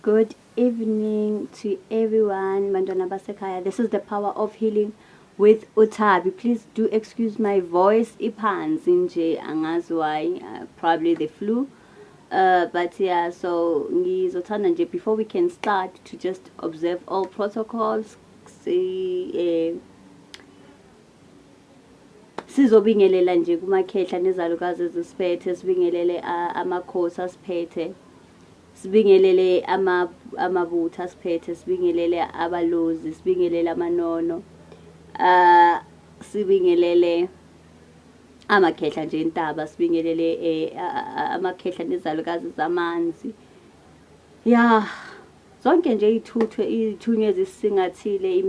Good evening to everyone, Mandwana Basekaya. This is the power of healing with Utabi. Please do excuse my voice. Iphansi nje angazi why, probably the flu. But yeah, so ngizothanda nje before we can start to just observe all protocols. Sizobingelela nje kumakhehla nezalukazi ezisiphethe, sibingelele amakhosi asiphethe, sibingelele amabutha asiphethe, sibingelele abalozi, sibingelele amanono, sibingelele amakhehla nje intaba, sibingelele amakhehla nezalukazi zamanzi. Yeah, zonke nje ithunywe ezisingathile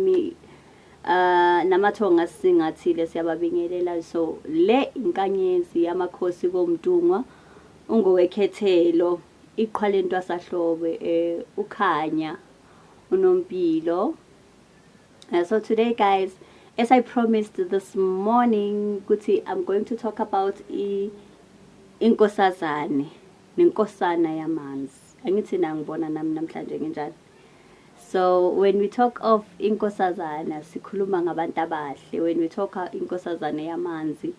namathonga asingathile siyababingelela. So le inkanyezi yamakhosi komdungwa, ungowekhethelo, iqhwalento asahlobe, ukhanya, unompilo. So today, guys, as I promised this morning, Guti, I'm going to talk about Inkosazana, Inkosana yamanzi. Angithi nangibona nami namhlanje ngenjani. So when we talk of Inkosazana, sikhuluma ngabantu abahle. When we talk of Inkosazana yamanzi,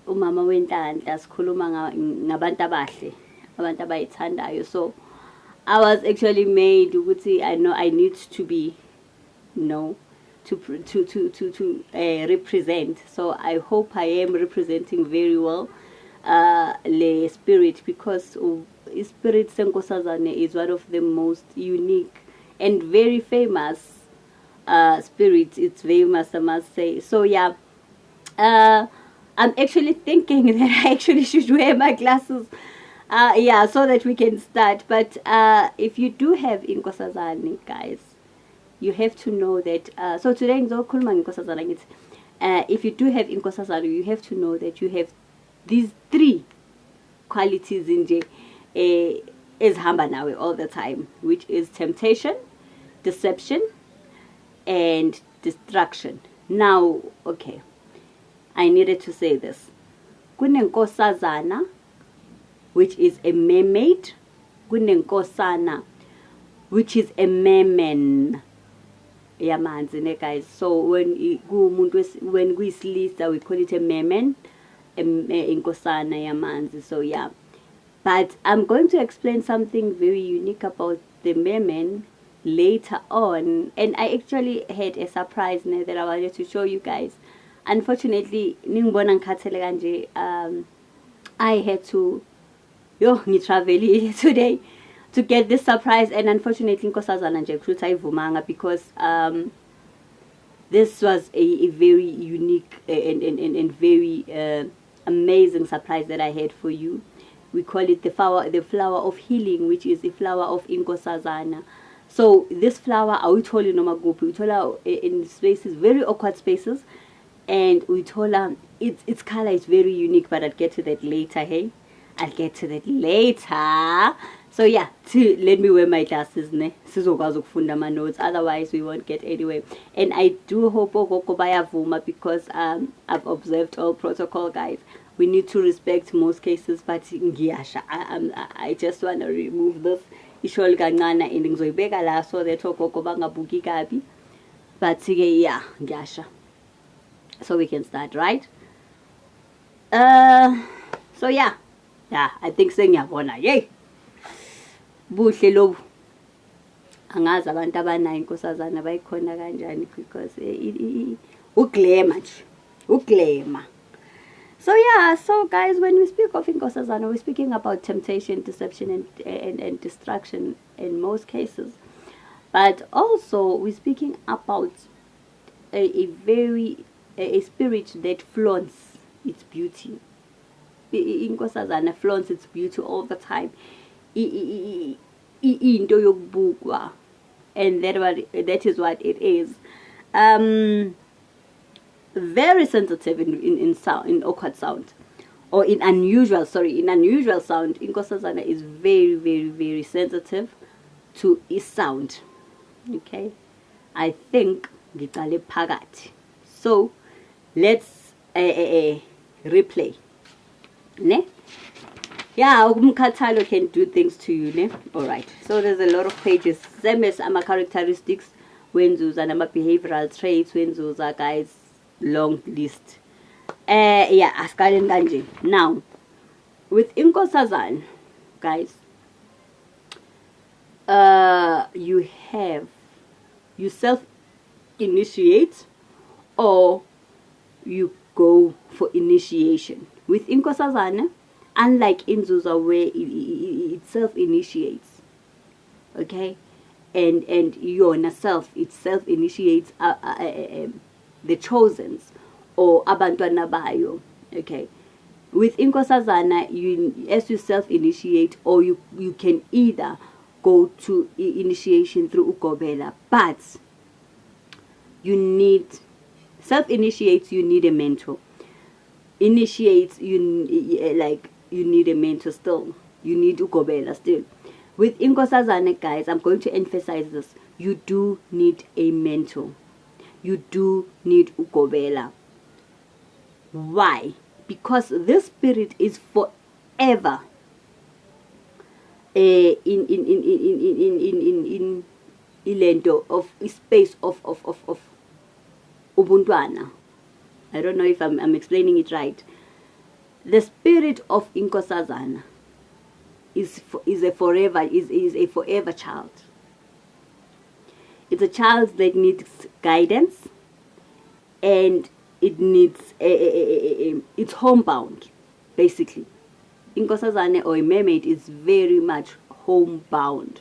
umama wenhlanhla, sikhuluma ngabantu abahle, abantu abayithandayo. So I was actually made ukuthi I know I need to be, to represent. So I hope I am representing very well le spirit, because spirit Inkosazana is one of the most unique and very famous spirits. It's famous, I must say. So yeah, I'm actually thinking that I actually should wear my glasses, yeah, so that we can start. But if you do have Inkosazana, guys, you have to know that. So today, if you do have Inkosazana, you have to know that you have these three qualities in J. Is hamba nawe all the time, which is temptation, deception, and destruction. Now, okay, I needed to say this. Kunenkosazana, which is a mermaid. Kunenkosana, which is a merman. Yamanzi, guys. So when we sleep, we call it a merman, Inkosana yamanzi. So yeah. But I'm going to explain something very unique about the Merman later on. And I actually had a surprise that I wanted to show you guys. Unfortunately, I had to travel today to get this surprise. And unfortunately, because this was a very unique and very amazing surprise that I had for you. We call it the flower of healing, which is the flower of Inkosazana. So this flower, we told you we told her in spaces, very awkward spaces, and we told her its color is very unique. But I'll get to that later. Hey, I'll get to that later. So yeah, let me wear my glasses. My notes. Otherwise, we won't get anywhere. And I do hope because I've observed all protocol, guys. We need to respect most cases, but I just want to remove this ishol kancane and ngizoyibeka la so that ogogo bangabuki kabi. But yeah, ngiyasha. So we can start, right? So yeah, I think sengiyabona. Yay, buhle lobu. Angazi abantu abanayo Inkosazana bayikhona kanjani, because uglamour nje, uglamour. So yeah, so guys, when we speak of Inkosazana, we're speaking about temptation, deception, and destruction in most cases. But also, we're speaking about a spirit that flaunts its beauty. Inkosazana flaunts its beauty all the time. Into yokubukwa, and that is what it is. Very sensitive in sound, in awkward sound, or in unusual sound. Inkosazana is very, very, very sensitive to its sound. Okay, I think ngicale phakathi. So let's replay. Ne? Yeah, umkhathalo can do things to you, ne? All right. So there's a lot of pages. Same as ama characteristics, wenzuza, nama behavioral traits, wenzuza, guys. Long list. Yeah, askalen kanje. Now, with Inkosazana, guys, you self-initiate or you go for initiation. With Inkosazana, unlike Inzuza where it self-initiates, okay, and yona it self-initiates the chosens or abantwana bayo, okay. With Inkosazana, as you self-initiate, or you can either go to initiation through Ukobela, but you need self-initiates, you need a mentor. Initiates, you need a mentor still. You need Ukobela still. With Inkosazana, guys, I'm going to emphasize this. You do need a mentor. You do need Ukobela. Why? Because this spirit is forever in ilento of space of ubuntwana. I don't know if I'm explaining it right. The spirit of Inkosazana is a forever child. It's a child that needs guidance, and it needs it's homebound, basically. Inkosazana or a mermaid is very much homebound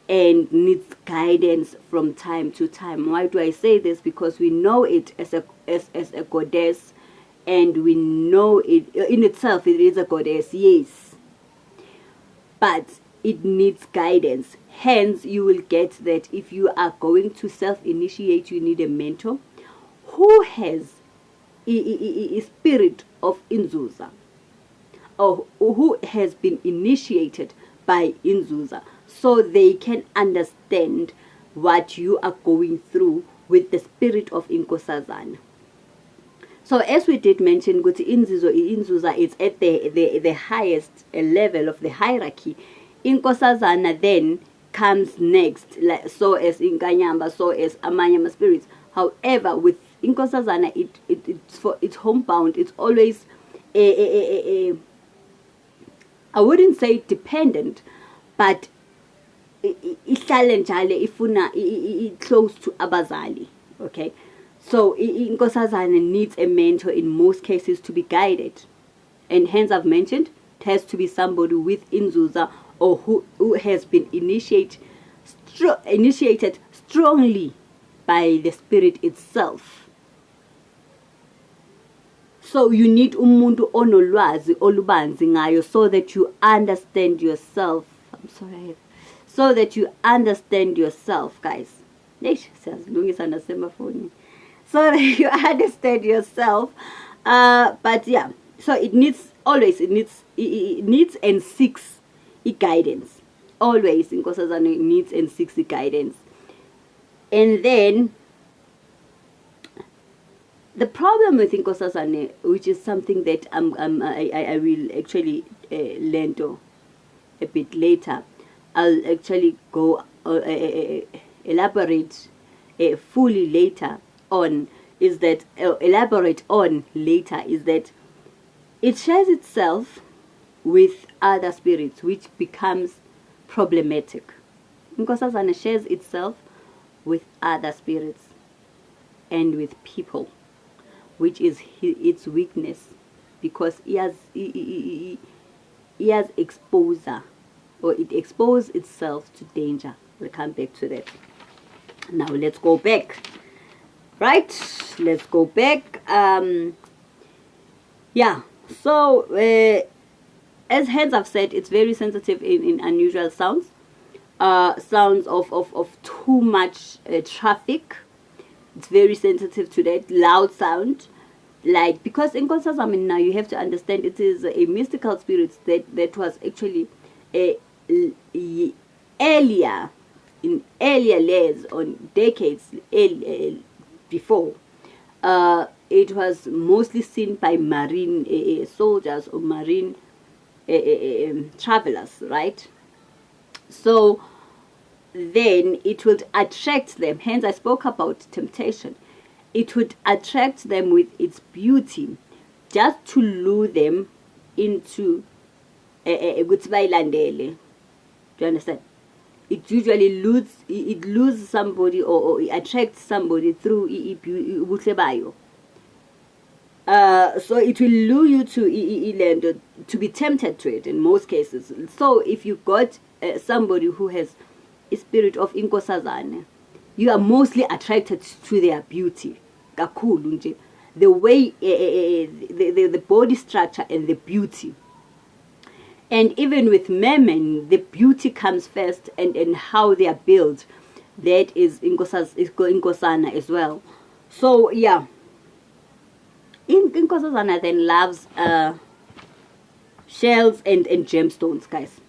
and needs guidance from time to time. Why do I say this? Because we know it as a goddess, and we know it in itself. It is a goddess, yes, but it needs guidance. Hence, you will get that if you are going to self-initiate, you need a mentor who has a spirit of Inzuza, or who has been initiated by Inzuza, so they can understand what you are going through with the spirit of Inkosazana. So as we did mention, Inzuza is at the highest level of the hierarchy. Inkosazana then comes next, so as Inkanyamba, so as Amanyama spirits. However, with Inkosazana, it's homebound. It's always I wouldn't say dependent, but it's close to abazali. Okay, so Inkosazana needs a mentor in most cases to be guided, and hence I've mentioned it has to be somebody with Inzuza, or who has been initiated strongly by the spirit itself. So you need umuntu onolwazi olubanzi ngayo, so that you understand yourself. I'm sorry. So that you understand yourself, guys. So that you understand yourself. But yeah, so it needs and seeks guidance. Always Inkosazana needs and seeks guidance. And then the problem with Inkosazana, which is something that I will actually learn to a bit later, I'll actually go elaborate fully later on, is that it shares itself with other spirits, which becomes problematic. Inkosazana shares itself with other spirits and with people, which is its weakness, because he has exposure, or it exposes itself to danger. We'll come back to that. Now let's go back. Right? Let's go back. Yeah. So as hence I've said, it's very sensitive in unusual sounds. Sounds of too much traffic. It's very sensitive to that loud sound. Like, because in Inkosazana now, you have to understand, it is a mystical spirit that was actually earlier, in earlier layers, on decades before. It was mostly seen by marine soldiers or marine travelers, right? So then it would attract them. Hence, I spoke about temptation. It would attract them with its beauty, just to lure them into ukuthi bayilandele. Do you understand? It usually lures somebody, or it attracts somebody through ubuhle bayo. So it will lure you to be tempted to it in most cases. So if you got somebody who has a spirit of Inkosazana, you are mostly attracted to their beauty. Kakhulu nje. The way, the body structure and the beauty. And even with Merman, the beauty comes first, and how they are built. That is Inkosana as well. So yeah. Inkosazana then loves shells and gemstones, guys.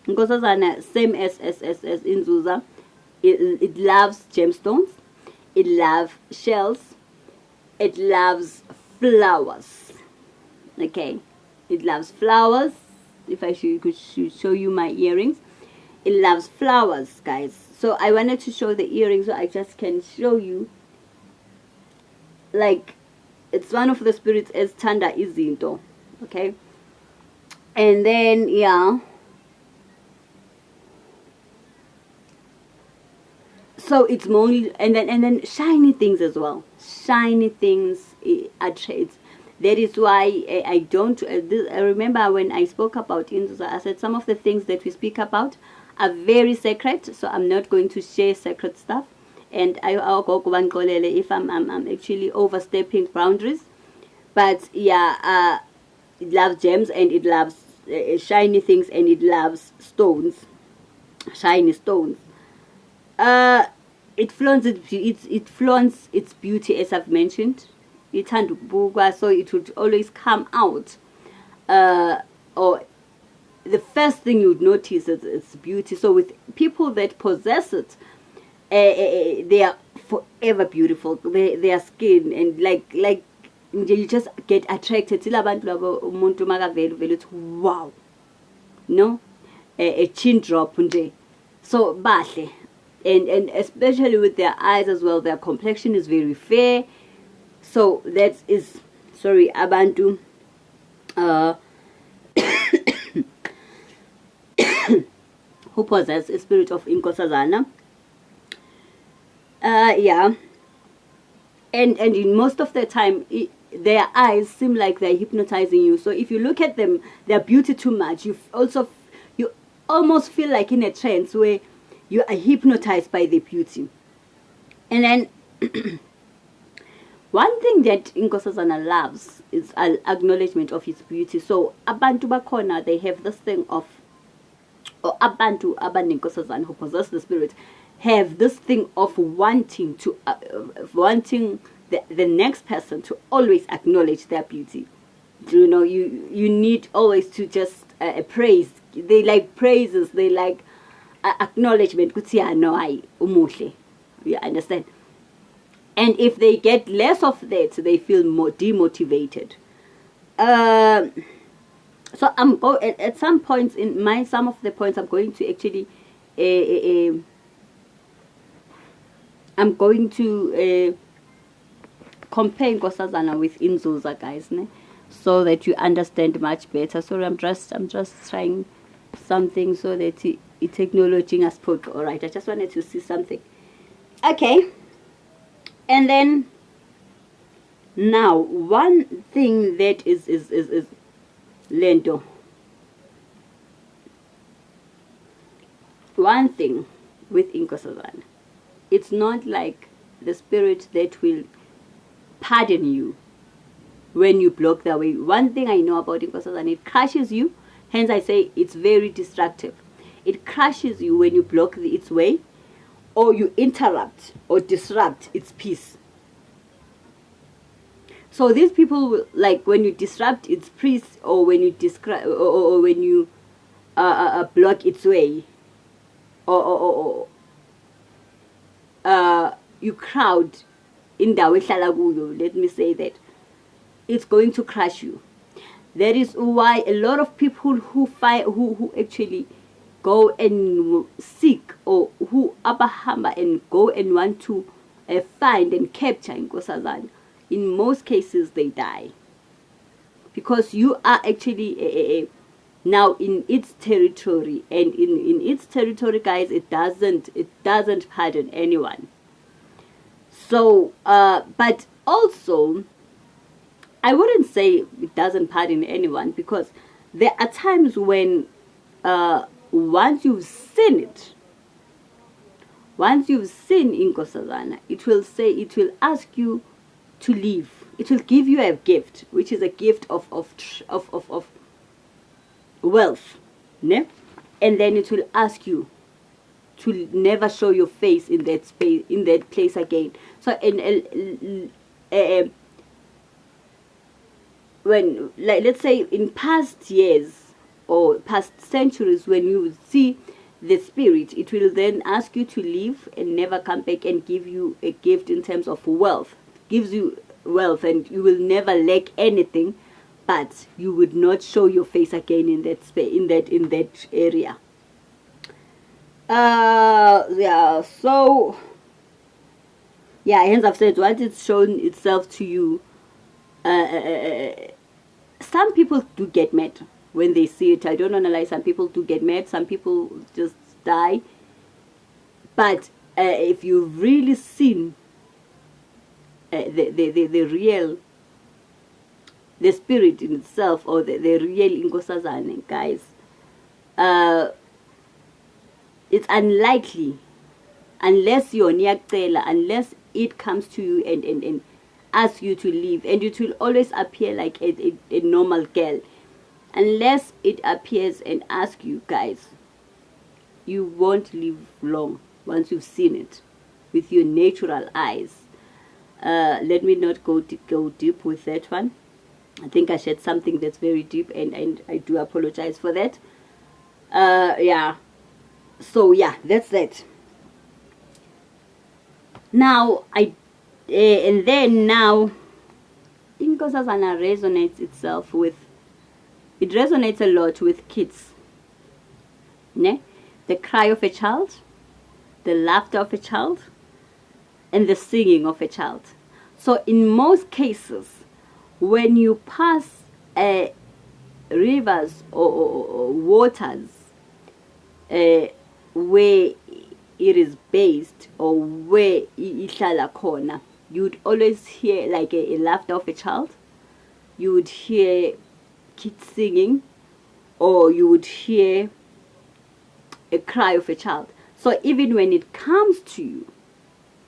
Inkosazana, same as Inzuza, it loves gemstones, it loves shells, it loves flowers. Okay, it loves flowers. If I could show you my earrings, it loves flowers, guys. So I wanted to show the earrings, so I just can show you. Like, it's one of the spirits as Tanda Izinto. Okay, and then yeah. So it's more, and then shiny things as well. Shiny things attracts. That is why I don't. I remember when I spoke about Inzuza, I said some of the things that we speak about are very sacred. So I'm not going to share sacred stuff, and I'll go if I'm actually overstepping boundaries. But yeah, it loves gems, and it loves shiny things, and it loves stones, shiny stones. It flaunts its beauty, as I've mentioned. So it would always come out, or the first thing you'd notice is its beauty. So with people that possess it, they are forever beautiful. Their skin, and like you just get attracted. Wow, no, a chin drop. So bahle. And especially with their eyes as well, their complexion is very fair. So that is, sorry, abantu who possess a spirit of Inkosazana. Yeah. And in most of the time, their eyes seem like they're hypnotizing you. So if you look at them, their beauty too much, you almost feel like in a trance where you are hypnotized by the beauty. And then one thing that Inkosazana loves is an acknowledgement of its beauty. So abantu bakhona, they have this thing of, or abantu Inkosazana who possess the spirit have this thing of wanting to wanting the next person to always acknowledge their beauty. You know, you need always to just praise. They like praises. They like acknowledgement. You understand? And if they get less of that, they feel more demotivated. So I'm at some points in some of the points I'm going to actually I'm going to compare Inkosazana with Inzuza, guys, ne? So that you understand much better. Sorry, I'm just trying something so that it technology has put. All right, I just wanted to see something. Okay, and then now one thing that is lento. One thing with Inkosazana, it's not like the spirit that will pardon you when you block their way. One thing I know about Inkosazana, it crushes you. Hence I say it's very destructive. It crushes you when you block its way, or you interrupt or disrupt its peace. So these people will, like when you disrupt its peace, or when you or when you block its way, or you crowd in dawe ehlala kuyo, let me say that, it's going to crush you. That is why a lot of people who actually go and seek, or who abahamba and go and want to find and capture Inkosazana, in most cases they die, because you are actually now in its territory, and in its territory, guys, it doesn't pardon anyone. So but also, I wouldn't say it doesn't pardon anyone, because there are times when once you've seen it, once you've seen Inkosazana, it will ask you to leave. It will give you a gift, which is a gift of wealth, ne? And then it will ask you to never show your face in that space, in that place again. So when, like, let's say in past years or past centuries, when you see the spirit, it will then ask you to leave and never come back and give you a gift in terms of wealth. Gives you wealth, and you will never lack anything, but you would not show your face again in that space, in that area. Yeah, so yeah, hence I've said, once it's shown itself to you, some people do get mad when they see it. I don't want to lie, some people do get mad, some people just die. But if you've really seen the real, the spirit in itself, or the real Inkosazana, guys, it's unlikely, unless you're niyacela, unless it comes to you and asks you to leave, and it will always appear like a normal girl. Unless it appears and asks you, guys, you won't live long once you've seen it with your natural eyes. Let me not go deep with that one. I think I shared something that's very deep, and I do apologize for that. Yeah. So yeah, that's that. Now and then now, Inkosazana resonates a lot with kids. Ne? The cry of a child, the laughter of a child, and the singing of a child. So in most cases, when you pass rivers or waters where it is based, or where ihlala khona, you'd always hear like a laughter of a child, you would hear kids singing, or you would hear a cry of a child. So even when it comes to you,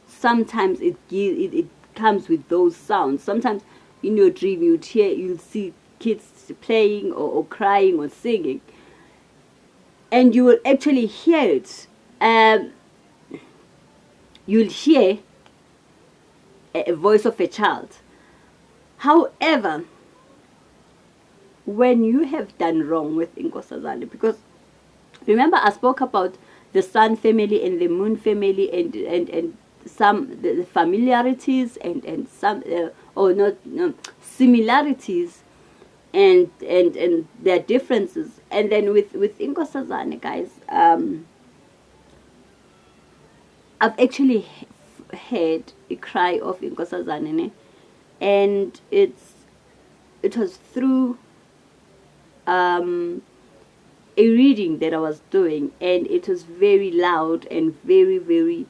sometimes it comes with those sounds. Sometimes in your dream you'll see kids playing or crying or singing, and you will actually hear it. You'll hear a voice of a child. However, when you have done wrong with Inkosazana, because remember I spoke about the sun family and the moon family, and some the familiarities and some or not similarities and their differences. And then with Inkosazana, guys, I've actually heard a cry of Inkosazana, and it was through a reading that I was doing, and it was very loud and very, very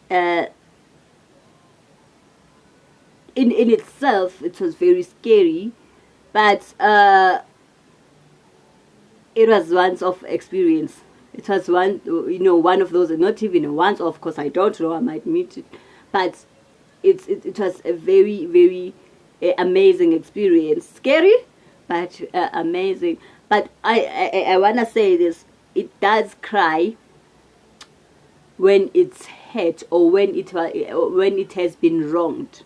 in itself it was very scary, but it was once off experience. It was one of those, not even a once off, because I don't know, I might meet it, but it was a very, very amazing experience. Scary, but amazing. But I want to say this, it does cry when it's hurt, or when it has been wronged.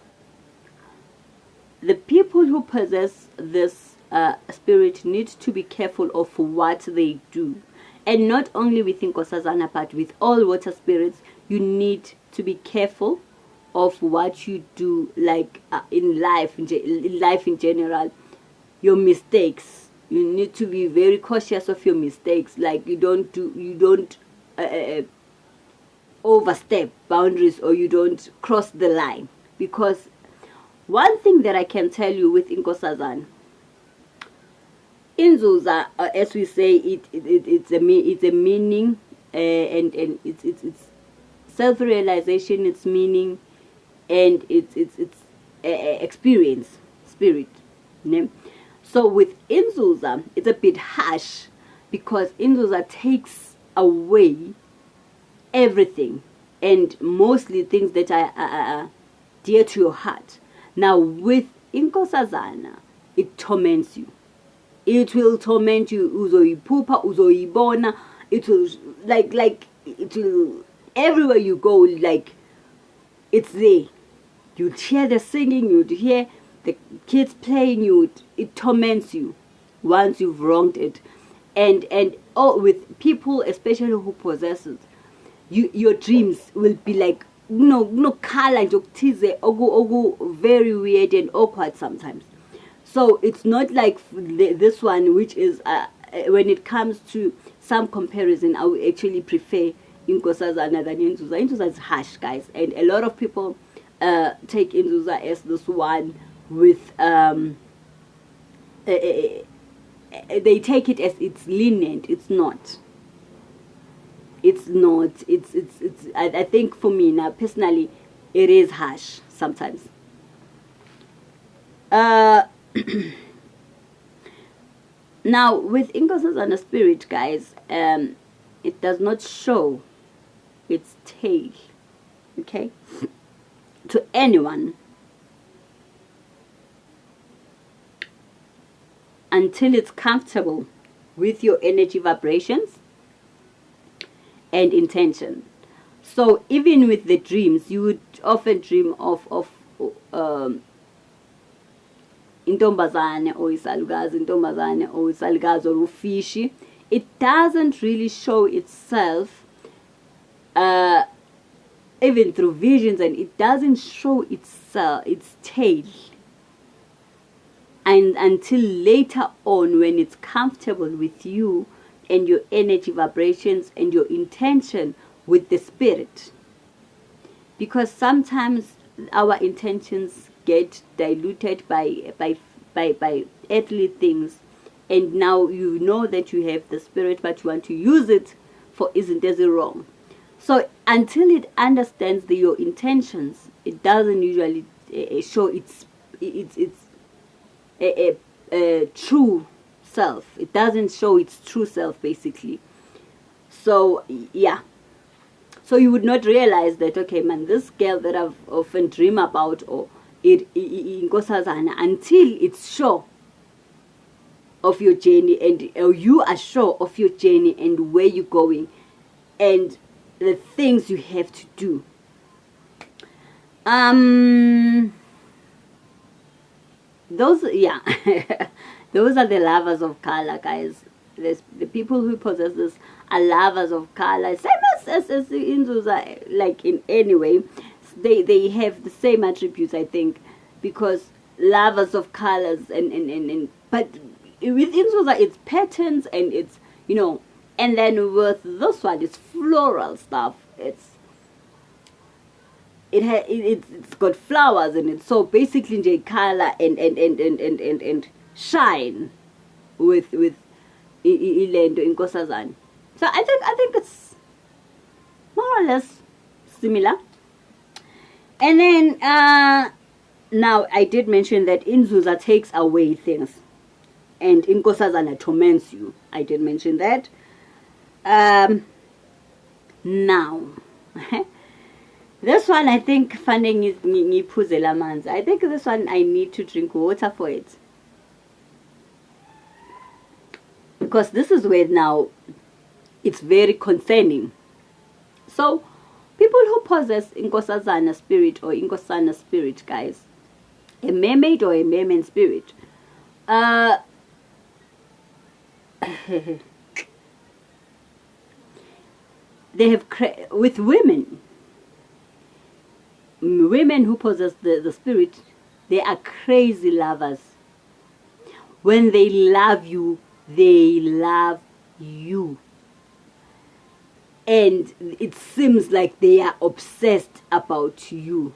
The people who possess this spirit need to be careful of what they do. And not only with Inkosazana, but with all water spirits, you need to be careful of what you do, like in life in general. your mistakes. You need to be very cautious of your mistakes. Like you don't overstep boundaries, or you don't cross the line. Because one thing that I can tell you with Inkosazana, Inzuza, as we say, it's a meaning, and it's self-realization, it's meaning, and it's experience, spirit. Ne? So with Inzuza, it's a bit harsh, because Inzuza takes away everything, and mostly things that are dear to your heart. Now with Inkosazana, it torments you. It will torment you. Uzoyipupa, uzoyibona. It will like it will, everywhere you go, like it's there. You'd hear the singing, you'd hear the kids playing, it torments you once you've wronged it. And with people, especially who possess it, your dreams will be like no color, ogu very weird and awkward sometimes. So it's not like this one, which is when it comes to some comparison, I would actually prefer Inkosazana than Inzuza. Inzuza is harsh, guys, and a lot of people take Inzuza as this one with they take it as it's lenient. It's not. It's not. It's. I think for me now, personally, it is harsh sometimes. Now with Inkosazana spirit, guys, it does not show its tail, okay, to anyone until it's comfortable with your energy vibrations and intention. So even with the dreams, you would often dream of intombazane or isalukazi, intombazane or isalukazi or ufishi. It doesn't really show itself even through visions, and it doesn't show its tail, and until later on, when it's comfortable with you and your energy vibrations and your intention with the spirit. Because sometimes our intentions get diluted by earthly things, and now you know that you have the spirit, but you want to use it for isn't as wrong. So until it understands your intentions, it doesn't usually show its true self. It doesn't show its true self, basically. So yeah, so you would not realize that, okay man, this girl that I've often dream about, or Inkosazana, until it's sure of your journey, and you are sure of your journey and where you're going and the things you have to do. Those, yeah, those are the lovers of color, guys. The people who possess this are lovers of color, same as the Inzuza, like in any way. They have the same attributes, I think, because lovers of colors, and but with Inzuza it's patterns, and it's, you know, and then with this one it's floral stuff. It's got flowers in it, so basically color and shine with Ilendo Inkosazana. So I think it's more or less similar. And then now I did mention that Inzuza takes away things and Inkosazana torments you. I did mention that. Now this one, I think, funding is ngipuzela manzi. I think this one I need to drink water for it, because this is where now it's very concerning. So people who possess Inkosazana spirit or Inkosana spirit, guys, a mermaid or a merman spirit, they have with women who possess the spirit, they are crazy lovers. When they love you, they love you. And it seems like they are obsessed about you.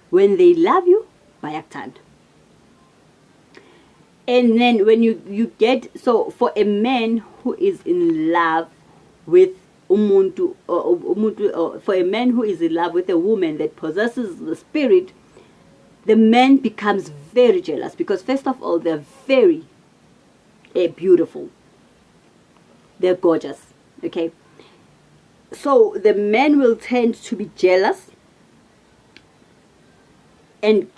When they love you, bayakuthanda. And then when you get, so for a man who is in love with umuntu, or for a man who is in love with a woman that possesses the spirit, the man becomes very jealous, because first of all, they're very beautiful. They're gorgeous, okay? So the man will tend to be jealous, and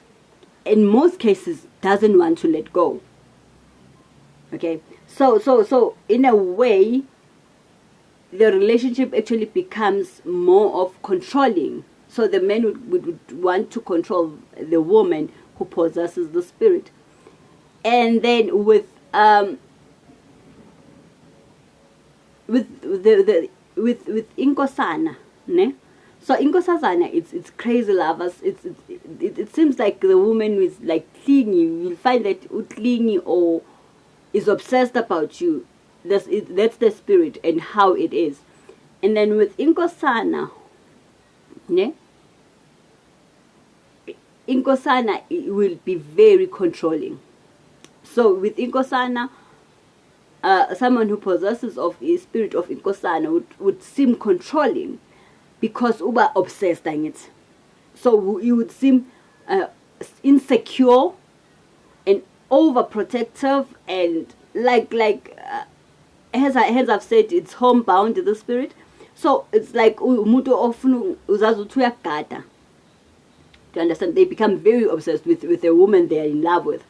in most cases doesn't want to let go. Okay, so in a way, the relationship actually becomes more of controlling. So the man would want to control the woman who possesses the spirit. And then with Inkosana, ne? So Inkosazana, it's crazy lovers. It seems like the woman is like clingy. You'll find that clingy or is obsessed about you. That's the spirit and how it is. And then with Inkosana, ne? Inkosana, it will be very controlling. So with Inkosana, someone who possesses of a spirit of Inkosana would seem controlling, because uba obsessed on it. So you would seem insecure and overprotective, and like as I've said, it's homebound, the spirit. So it's like umuntu ofuna uzazuthi uyagada. Do you understand? They become very obsessed with a woman they are in love with,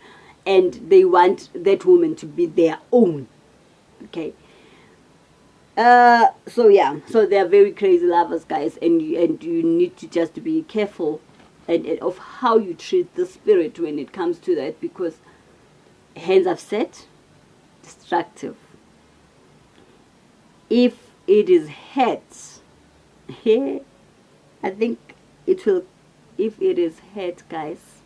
and they want that woman to be their own. Okay. So yeah, so they are very crazy lovers, guys, and you need to just be careful and of how you treat the spirit when it comes to that, because hands I've said, destructive. If it is hurt, I think it will. If it is hurt, guys,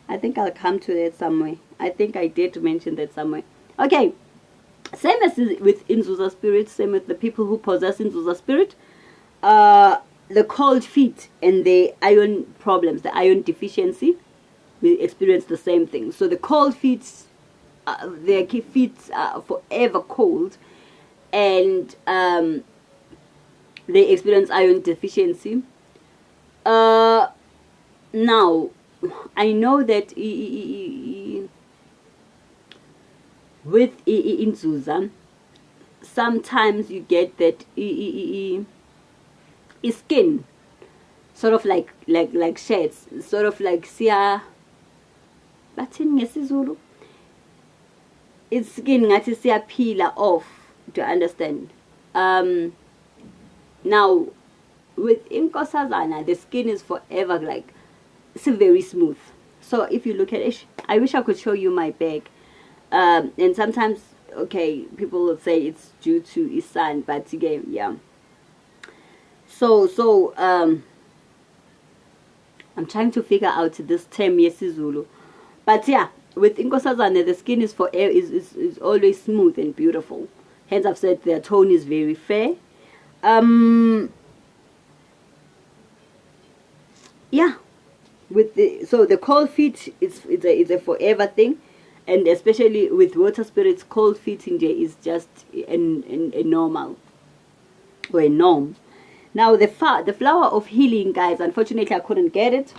I think I'll come to that somewhere. I think I did mention that somewhere. Okay. Same as with Inzuza spirit, same with the people who possess Inzuza spirit, the cold feet and the iron problems, the iron deficiency, we experience the same thing. So the cold feet, their feet are forever cold, and they experience iron deficiency. Now, I know that with Inzuza, sometimes you get that skin, sort of like sheds, sort of like siya. Bathini ngesizulu. It's skin ngathi siya peel off. To understand. Now, with Inkosazana, the skin is forever like, it's very smooth. So if you look at it, I wish I could show you my bag. And sometimes, okay, people will say it's due to his sun, but again, yeah. So I'm trying to figure out this term yesizulu, but yeah, with Inkosazana, the skin is is always smooth and beautiful. Hence, I've said their tone is very fair. Yeah, with the cold feet, it's a forever thing. And especially with water spirits, cold feet in there is just a normal or a norm. Now the flower of healing, guys, unfortunately I couldn't get it.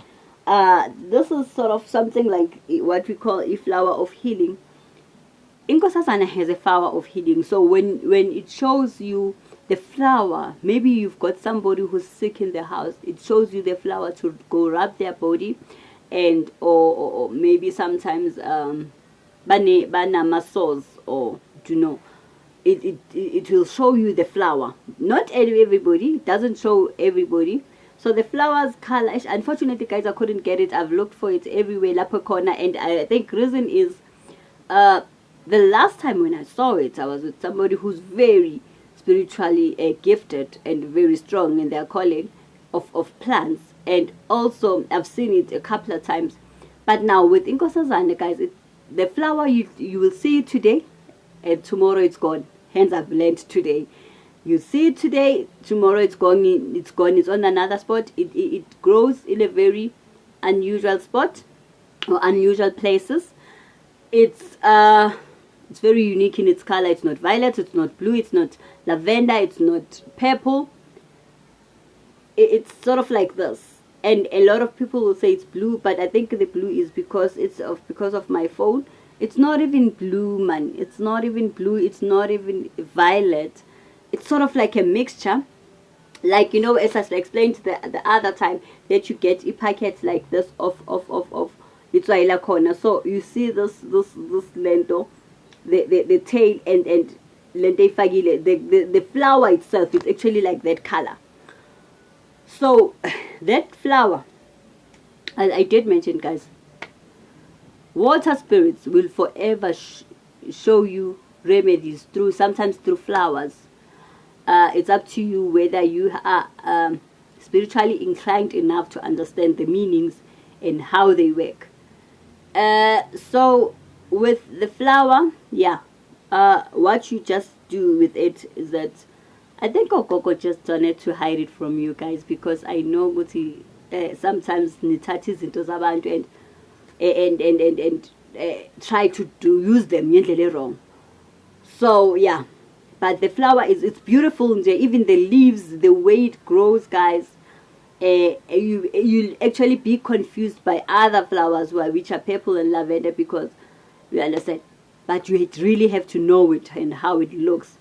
This is sort of something like what we call a flower of healing. Inkosazana has a flower of healing. So when it shows you the flower, maybe you've got somebody who's sick in the house, it shows you the flower to go rub their body, and or maybe sometimes banama sores, or you know, it will show you the flower. Not everybody, it doesn't show everybody. So the flower's color, unfortunately, guys, I couldn't get it. I've looked for it everywhere, Lapo corner, and I think reason is the last time when I saw it, I was with somebody who's very spiritually gifted and very strong in their calling of plants, and also I've seen it a couple of times But now with Inkosazana, guys, the flower, you will see it today, and tomorrow it's gone. Hence I've learned today. You see it today, tomorrow it's gone. It's gone. It's on another spot. It grows in a very unusual spot or unusual places. It's very unique in its color. It's not violet. It's not blue. It's not lavender. It's not purple. It's sort of like this. And a lot of people will say it's blue, but I think the blue is because of my phone. It's not even blue, man. It's not even blue. It's not even violet. It's sort of like a mixture. Like, you know, as I explained the other time, that you get a packet like this of Itswaila corner. So you see this lento, the tail and lente fagile, the flower itself is actually like that color. So that flower, as I did mention, guys, water spirits will forever show you remedies sometimes through flowers. It's up to you whether you are spiritually inclined enough to understand the meanings and how they work. So with the flower, yeah, what you just do with it is that I think Okoko just wanted to hide it from you guys, because I know Guti sometimes nitati zinto zabantu and try to use them wrong. So yeah, but the flower it's beautiful. Even the leaves, the way it grows, guys, you'll actually be confused by other flowers which are purple and lavender, because you understand, but you really have to know it and how it looks.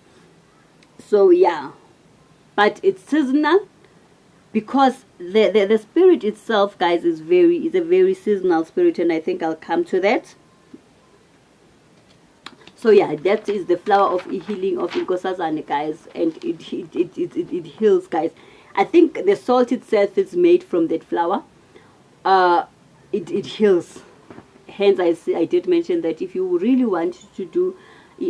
So yeah, but it's seasonal, because the spirit itself, guys, is a very seasonal spirit, and I think I'll come to that. So yeah, that is the flower of healing of Inkosazana, guys, and it heals, guys. I think the salt itself is made from that flower. It heals. Hence I did mention that if you really want to do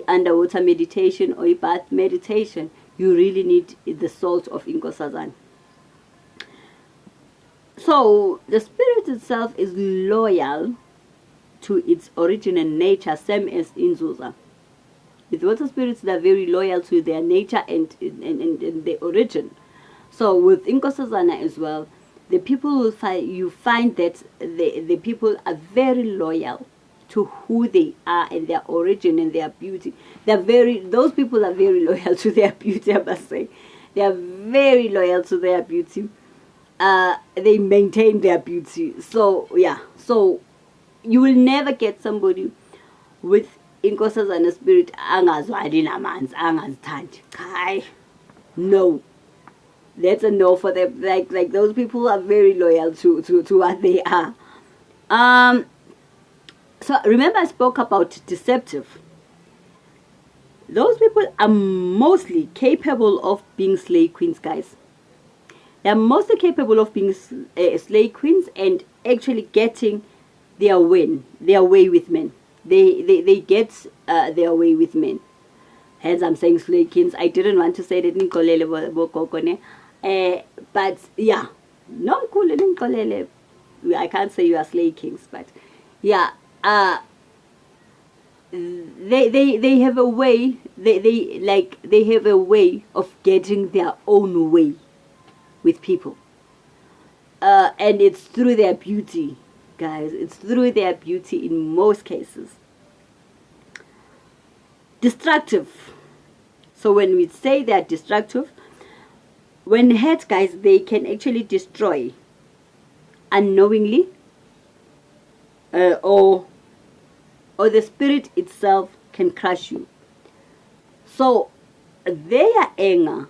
underwater meditation or a bath meditation, you really need the salt of Inkosazana. So the spirit itself is loyal to its original nature, same as Inzuza. With water spirits, they're very loyal to their nature and the origin. So with Inkosazana as well, the people will find that the people are very loyal to who they are and their origin and their beauty. Those people are very loyal to their beauty, I must say. They are very loyal to their beauty. They maintain their beauty. So yeah, so you will never get somebody with Inkosazana spirit angazwani namanzi angazithandi. Kai, no, that's a no for them. Like those people are very loyal to what they are. So remember I spoke about deceptive. Those people are mostly capable of being slay queens, guys. They are mostly capable of being slay queens and actually getting their way with men. They get their way with men. Hence I'm saying slay queens. I didn't want to say that in but yeah, no cool in I can't say you are slay kings, but yeah, they have a way. They have a way of getting their own way with people, and it's through their beauty, guys. It's through their beauty in most cases. Destructive. So when we say they're destructive, when hurt, guys, they can actually destroy unknowingly, or the spirit itself can crush you. So their anger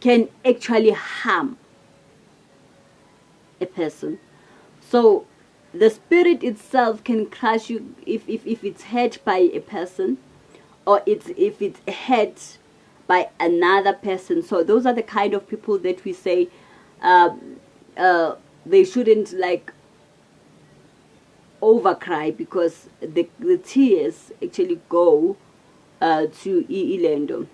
can actually harm a person. So the spirit itself can crush you if it's hurt by a person, or if it's hurt by another person. So those are the kind of people that we say they shouldn't overcry, because the tears actually go to Ilendo.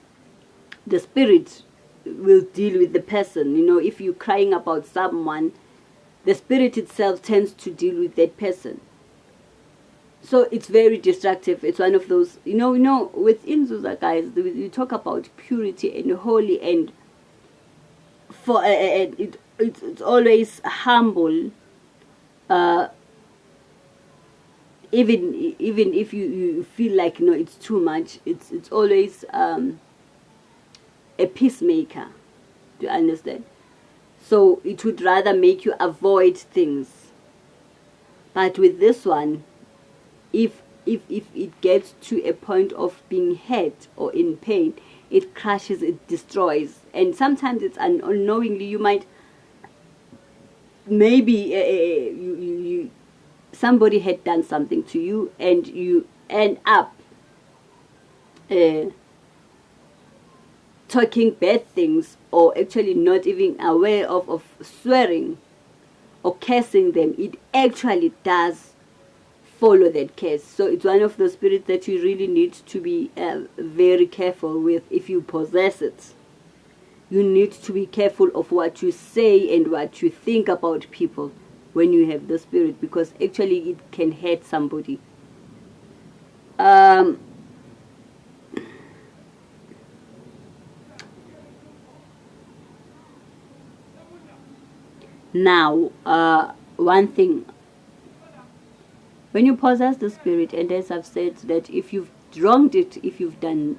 The spirit will deal with the person. You know, if you're crying about someone, the spirit itself tends to deal with that person. So it's very destructive. It's one of those, with Inzuza, guys, we talk about purity and holy, and for it's always humble. Even if you feel like it's too much, it's always a peacemaker. Do you understand? So it would rather make you avoid things. But with this one, if it gets to a point of being hurt or in pain, it crushes, it destroys. And sometimes it's unknowingly, you might, maybe you somebody had done something to you, and you end up talking bad things, or actually not even aware of swearing or cursing them. It actually does follow that curse. So it's one of those spirits that you really need to be very careful with. If you possess it, you need to be careful of what you say and what you think about people when you have the spirit, because actually it can hurt somebody. Now, one thing, when you possess the spirit, and as I've said, that if you've wronged it, if you've done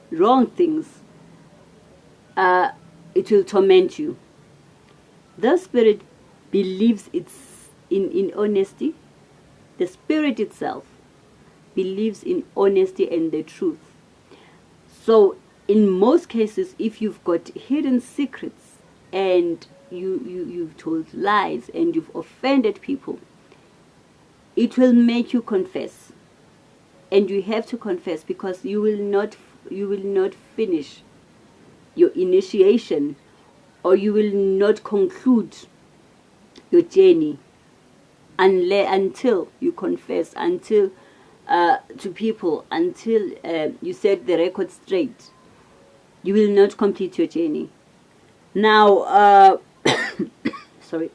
wrong things, it will torment you. The spirit believes it's in honesty. The spirit itself believes in honesty and the truth. So in most cases, if you've got hidden secrets and you've told lies and you've offended people, it will make you confess. And you have to confess, because you will not finish your initiation, or you will not conclude your journey until you confess, until to people, until you set the record straight. You will not complete your journey. Now, sorry.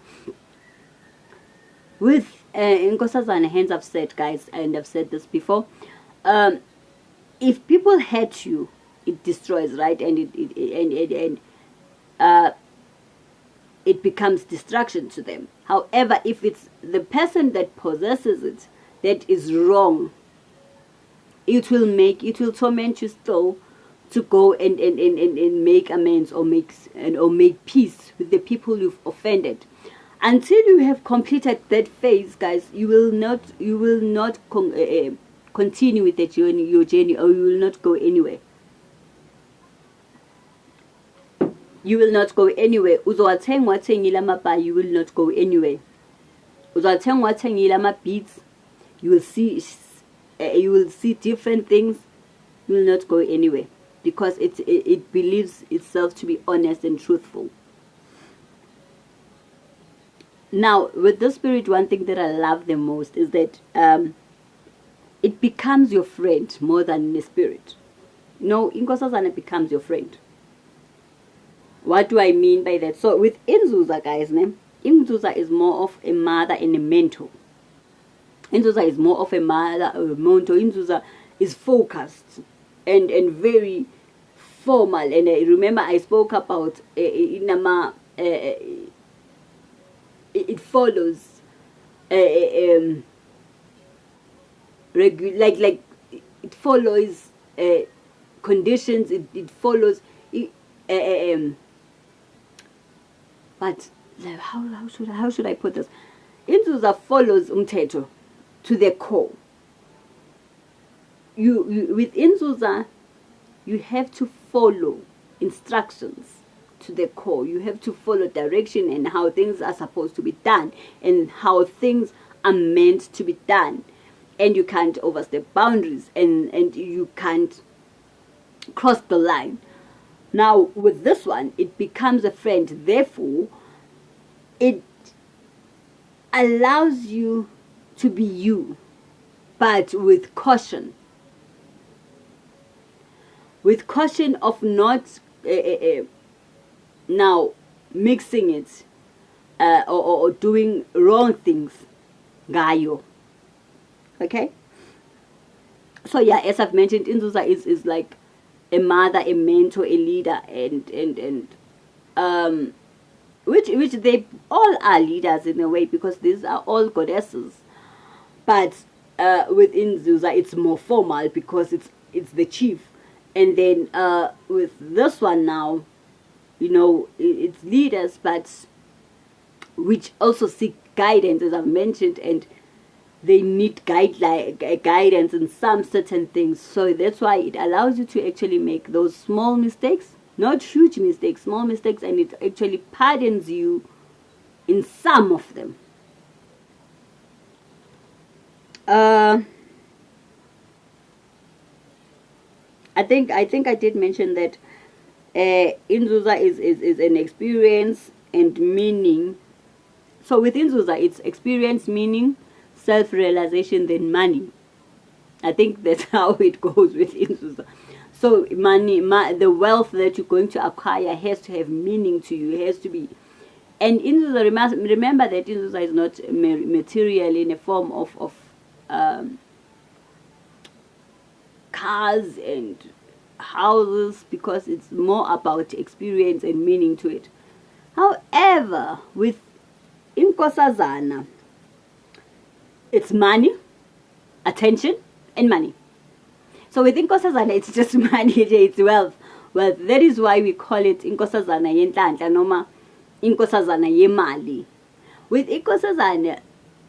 With Inkosazana, hence I've said, guys, and I've said this before, if people hurt you, it destroys, right? And it becomes destruction to them. However, if it's the person that possesses it that is wrong, it will torment you still to go and make amends, or make peace with the people you've offended. Until you have completed that phase, guys, you will not continue with your journey, or you will not go anywhere. You will not go anywhere. You will not go anywhere. Beats, you will see different things. You will not go anywhere, because it believes itself to be honest and truthful. Now, with the spirit, one thing that I love the most is that it becomes your friend more than the spirit. Inkosazana becomes your friend. What do I mean by that? So with Inzuza, guys, Inzuza is more of a mother and a mentor. Inzuza is more of a mother or a mentor. Inzuza is focused and very formal. And remember, I spoke about it follows like it follows conditions. It follows. But how should I put this? Inzuza follows umthetho to the core. You with Inzuza, you have to follow instructions to the core. You have to follow direction and how things are supposed to be done and how things are meant to be done. And you can't overstep boundaries, and you can't cross the line. Now, with this one, it becomes a friend. Therefore, it allows you to be you, but with caution. With caution of not now mixing it or doing wrong things ngayo. Okay, so yeah, as I've mentioned, Inzuza is like a mother, a mentor, a leader, and which they all are leaders in a way, because these are all goddesses. But within Inzuza, it's more formal because it's the chief. And then with this one now, you know, it's leaders, but which also seek guidance, as I've mentioned, and they need guidance in some certain things. So that's why it allows you to actually make those small mistakes, not huge mistakes, small mistakes, and it actually pardons you in some of them. I think I did mention that Inzuza is an experience and meaning. So with Inzuza, it's experience, meaning, self-realization, then money. I think that's how it goes with Inzuza. So money, the wealth that you're going to acquire has to have meaning to you. It has to be. And Inzuza, remember that Inzuza is not material in a form of cars and houses, because it's more about experience and meaning to it. However, with Inkosazana, it's money, attention, and money. So with Inkosazana, it's just money, it's wealth. Well, that is why we call it Inkosazana yenhlanhla noma Inkosazana yemali. With Inkosazana,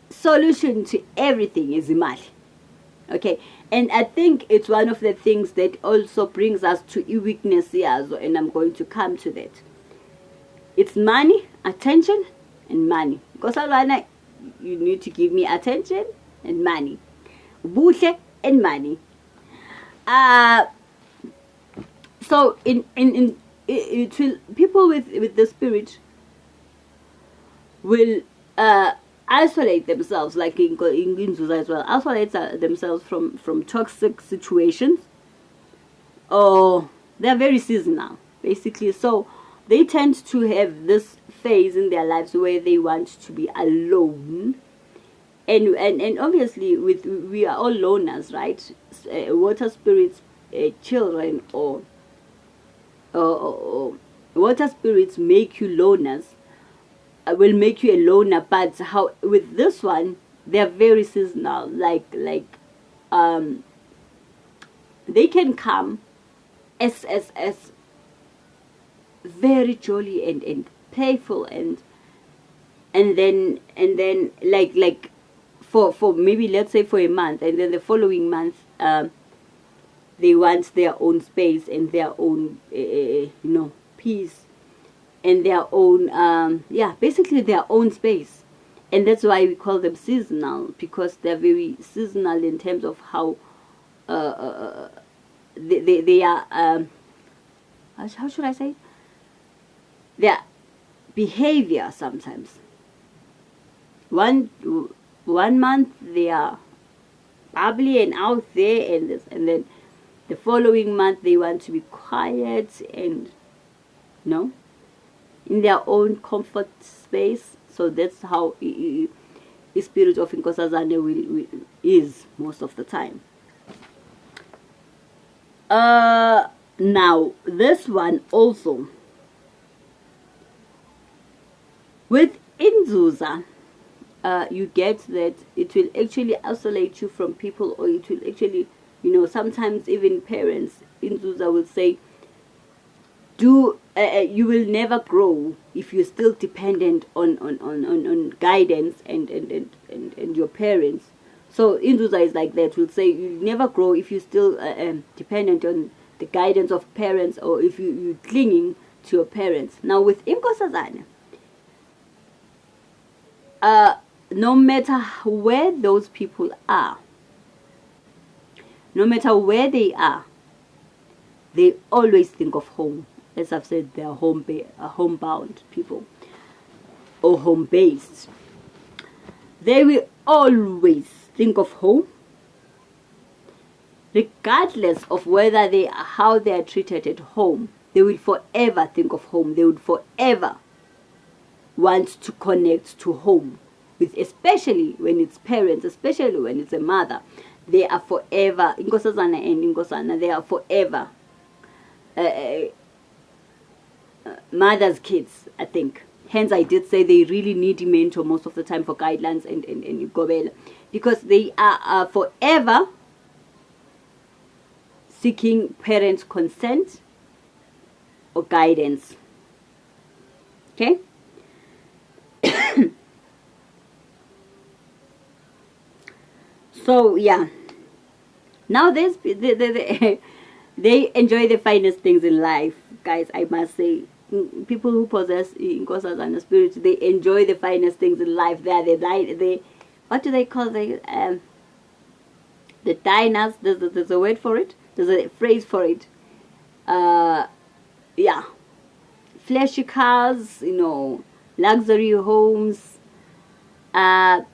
solution to everything is imali. Okay, and I think it's one of the things that also brings us to weakness here, and I'm going to come to that. It's money, attention, and money. Inkosazana, you need to give me attention and money. Buhle and money. So it will, people with the spirit will isolate themselves, like in Inzuza as well, isolate themselves from toxic situations, or they're very seasonal basically. So they tend to have this phase in their lives where they want to be alone, and obviously we are all loners, right? Water spirits, children, or water spirits make you loners, will make you a loner. But how with this one, they're very seasonal, like they can come as very jolly and playful, and then like for maybe, let's say, for a month, and then the following month they want their own space and their own peace, and their own basically their own space. And that's why we call them seasonal, because they're very seasonal in terms of how they are how should I say it? Their behavior. Sometimes one month they are bubbly and out there, and then the following month they want to be quiet and in their own comfort space. So that's how the spirit of Inkosazana is most of the time. Now this one also with Inzuza, you get that it will actually isolate you from people, or it will actually, sometimes even parents, Inzuza will say, you will never grow if you're still dependent on guidance and your parents. So Inzuza is like that. Will say you'll never grow if you're still dependent on the guidance of parents, or if you're clinging to your parents. Now with Inkosazana, no matter where those people are, no matter where they are, they always think of home. As I've said, they are homebound people, or home-based. They will always think of home, regardless of whether how they are treated at home. They will forever think of home. They would forever wants to connect to home with, especially when it's parents, especially when it's a mother. They are forever, Inkosazana and Inkosana, they are forever mother's kids, I think. Hence, I did say they really need a mentor most of the time for guidelines and gobela, because they are forever seeking parent consent or guidance. Okay? So, yeah. Now, they enjoy the finest things in life, guys, I must say. People who possess Inkosazana spirit, they enjoy the finest things in life. They what do they call the diners? There's a word for it. There's a phrase for it. Yeah, flashy cars, luxury homes, the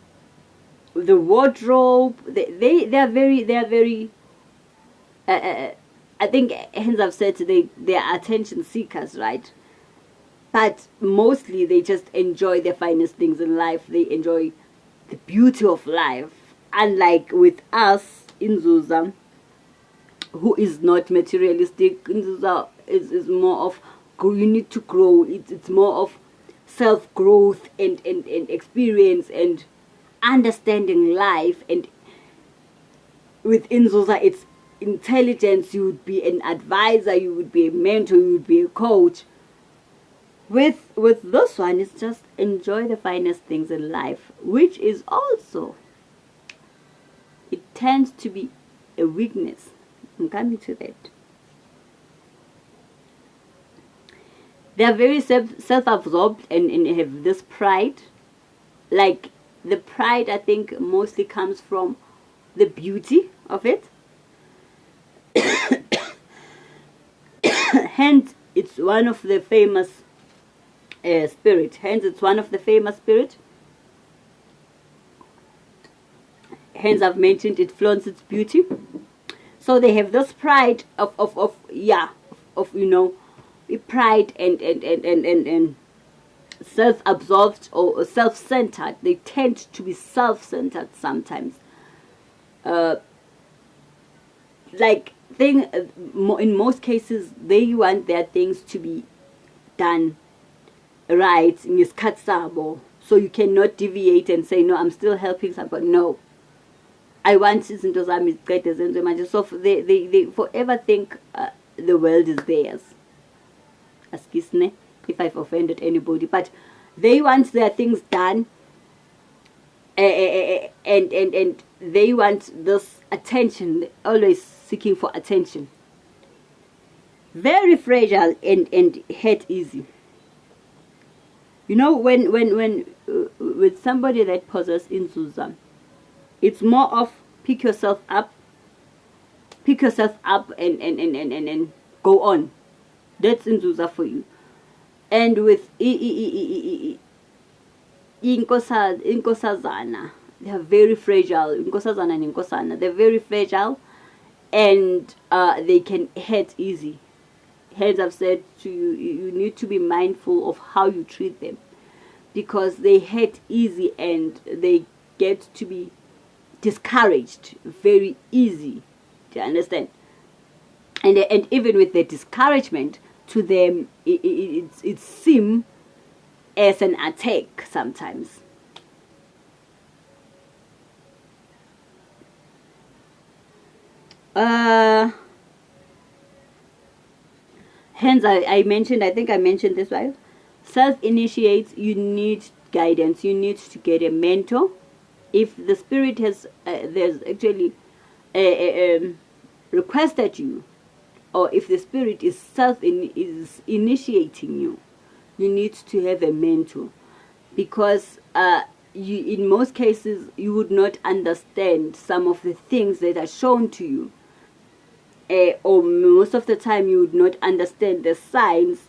wardrobe. They are very. I think, hence I've said they are attention seekers, right? But mostly they just enjoy the finest things in life. They enjoy the beauty of life. Unlike with us, Inzuza, who is not materialistic. Inzuza is more of, you need to grow. It's more of self-growth and experience and understanding life. And with Inzuza, it's intelligence. You would be an advisor, you would be a mentor, you would be a coach. With this one, it's just enjoy the finest things in life, which is also, it tends to be a weakness. I'm coming to that. They are very self-absorbed and have this pride. Like, the pride, I think, mostly comes from the beauty of it. Hence, it's one of the famous spirit. Hence, it's one of the famous spirit. Hence, I've mentioned it flaunts its beauty. So they have this pride of pride and self-absorbed or self-centered. They tend to be self-centered sometimes. In most cases, they want their things to be done right, so you cannot deviate and say, no, I'm still helping somebody. No, I want izinto zami ziqede zenziwe manje. So they forever think the world is theirs. Askisne if I've offended anybody, but they want their things done, and they want this attention, always seeking for attention. Very fragile and hurt easy. When with somebody that possesses Inzuza, it's more of pick yourself up and go on. That's Inzuza for you. And with Inkosazana, they are very fragile. Inkosazana and Inkosana, they're very fragile, and they can hurt easy. Hence, I've said to you, you need to be mindful of how you treat them, because they hurt easy and they get to be discouraged very easy. Do you understand? And even with the discouragement, to them, it seems as an attack sometimes. Hence, I think I mentioned this, right? Self-initiates, you need guidance. You need to get a mentor. If the spirit has, there's actually requested you, or if the spirit is initiating you, you need to have a mentor, because in most cases you would not understand some of the things that are shown to you, or most of the time you would not understand the signs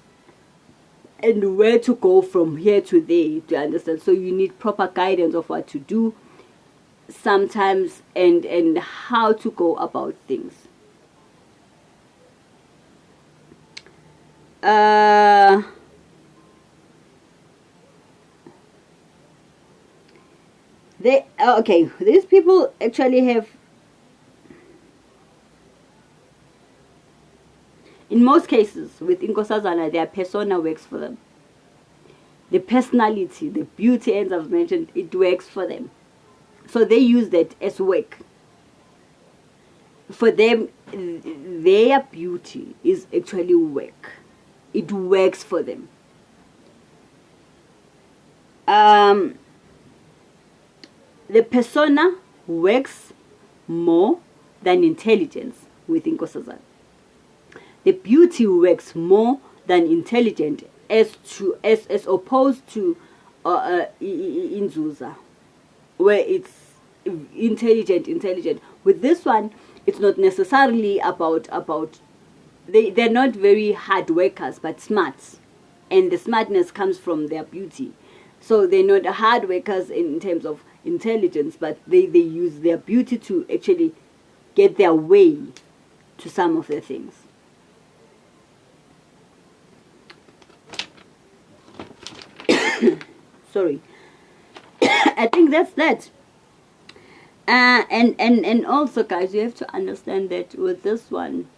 and where to go from here to there, to understand. So you need proper guidance of what to do sometimes, and how to go about things. Okay, these people actually have, in most cases with Inkosazana, their persona works for them. The personality, the beauty, as I've mentioned, it works for them. So they use that as work. For them, their beauty is actually work. It works for them. The persona works more than intelligence with Inkosazana. The beauty works more than intelligent, as opposed to Inzuza, where it's intelligent. With this one, it's not necessarily about they're not very hard workers, but smart, and the smartness comes from their beauty. So they're not hard workers in terms of intelligence, but they use their beauty to actually get their way to some of the things. Sorry. I think that's that. And also, guys, you have to understand that with this one,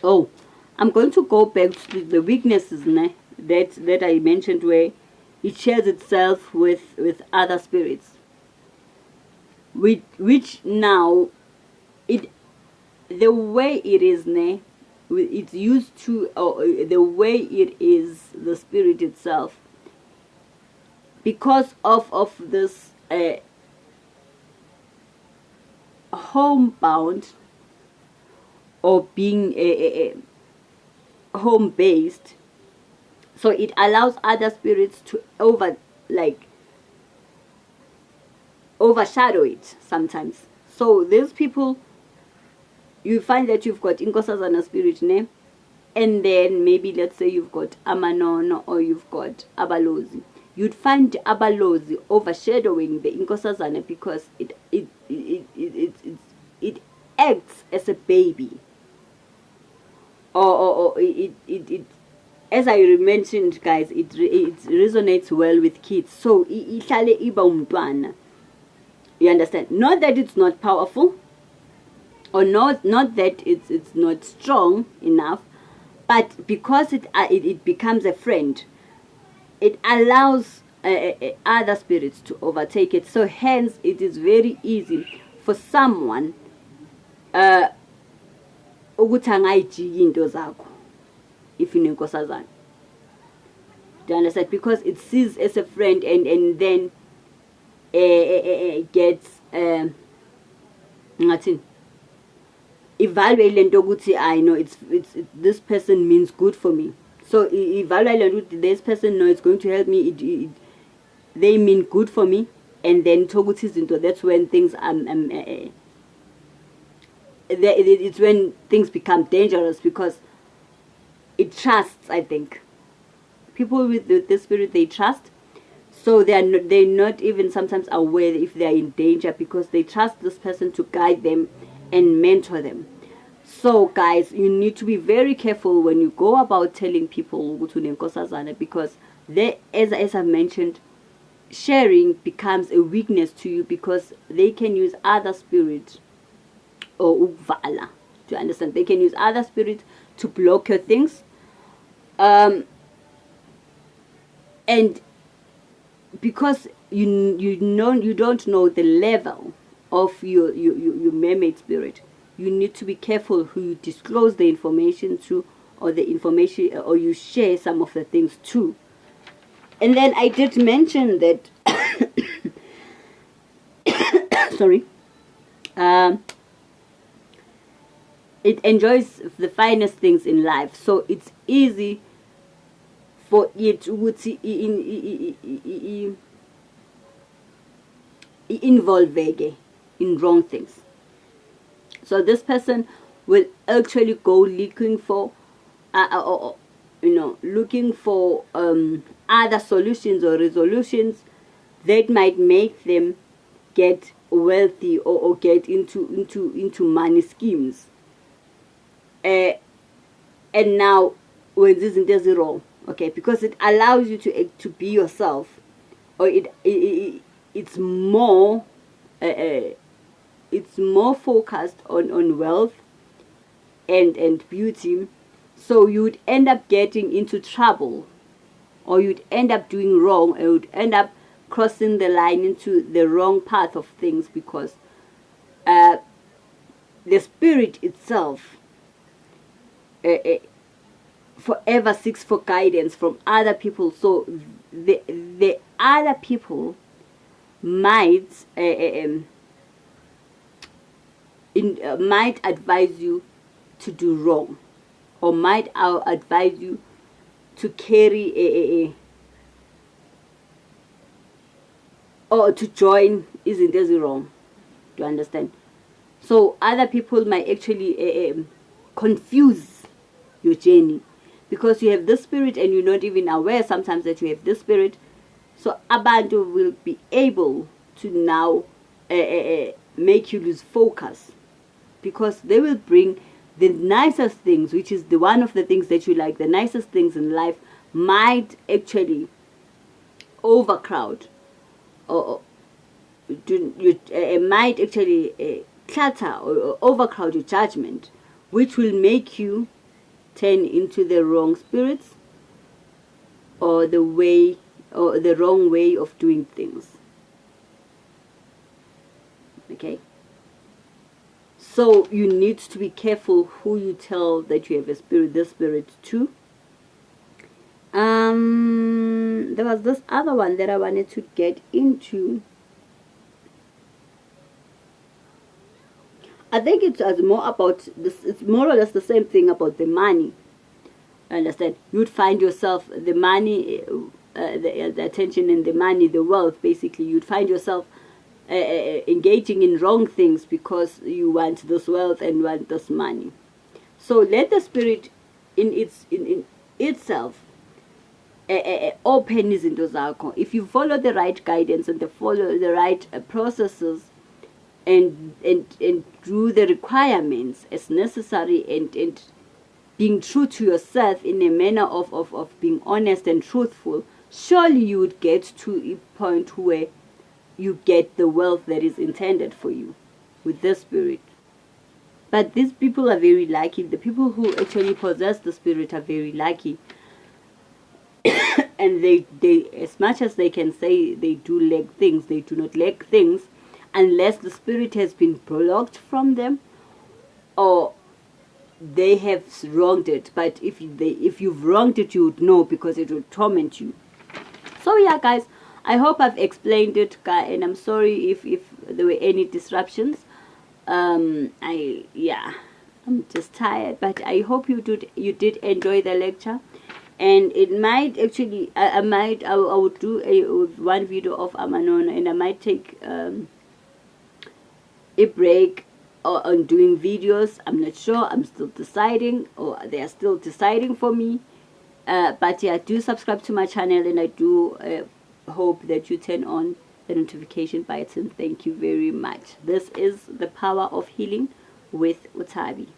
oh, I'm going to go back to the weaknesses that I mentioned, where it shares itself with other spirits, which now the way it is it's used to, the way it is, the spirit itself, because of this homebound, or being home based, so it allows other spirits to overshadow it sometimes. So these people, you find that you've got Inkosazana spirit name, and then maybe let's say you've got Amanono or you've got Abalozi. You'd find Abalozi overshadowing the Inkosazana because it acts as a baby, or it as I mentioned, guys, it resonates well with kids. So ihlale iba umntwana. You understand? Not that it's not powerful, or not that it's not strong enough, but because it becomes a friend, it allows other spirits to overtake it. So hence it is very easy for someone ukuthi angayijiki into zakho if Inkosazana. Do you understand? Because it sees as a friend, and then gets ngathini, evaluate lento ukuthi I know it's this person means good for me. So evaluate this person, no, it's going to help me, they mean good for me, and then toguthi izinto, that's when things it's when things become dangerous, because it trusts. I think people with the spirit, they trust, so they're not even sometimes aware if they're in danger, because they trust this person to guide them and mentor them. So guys, you need to be very careful when you go about telling people to Inkosazana, because they, as I've mentioned, sharing becomes a weakness to you, because they can use other spirits or ukvala. Do you understand? They can use other spirits to block your things, and because you don't know the level of your mermaid spirit, you need to be careful who you disclose the information to, or the information, or you share some of the things to. And then I did mention that sorry, it enjoys the finest things in life, so it's easy for it to involve in wrong things. So this person will actually go looking for looking for other solutions or resolutions that might make them get wealthy, or get into money schemes. And now when izinto ezi-wrong, okay, because it allows you to be yourself, or it's more it's more focused on wealth and beauty. So you'd end up getting into trouble, or you'd end up doing wrong, or you'd end up crossing the line into the wrong path of things, because the spirit itself forever seeks for guidance from other people. So the other people might might advise you to do wrong, or might advise you to carry or to join izinto ezi-wrong. Do you understand? So other people might actually confuse your journey, because you have this spirit and you're not even aware sometimes that you have this spirit. So abantu will be able to now make you lose focus, because they will bring the nicest things, which is the one of the things that you like. The nicest things in life might actually overcrowd, or might actually clutter or overcrowd your judgment, which will make you turn into the wrong spirits, or the way, or the wrong way of doing things. Okay, so you need to be careful who you tell that you have a spirit, this spirit to. There was this other one that I wanted to get into. I think it's more about this. It's more or less the same thing about the money. Understand? You'd find yourself, the money, the attention and the money, the wealth, basically, you'd find yourself engaging in wrong things because you want this wealth and want this money. So let the spirit in itself open izinto zakho. If you follow the right guidance and follow the right processes, and do the requirements as necessary, and being true to yourself in a manner of being honest and truthful, surely you would get to a point where you get the wealth that is intended for you with the spirit. But these people are very lucky. The people who actually possess the spirit are very lucky. And they, as much as they can say they do lack things, they do not lack things, unless the spirit has been blocked from them, or they have wronged it. But if you've wronged it, you would know, because it will torment you. So yeah, guys, I hope I've explained it, and I'm sorry if there were any disruptions. I'm just tired, but I hope you did enjoy the lecture. And it might actually, I would do one video of Amanona, and I might take a break on doing videos. I'm not sure. I'm still deciding, or they are still deciding for me. But yeah, do subscribe to my channel, and I do hope that you turn on the notification button. Thank you very much. This is The Power of Healing with Utabi.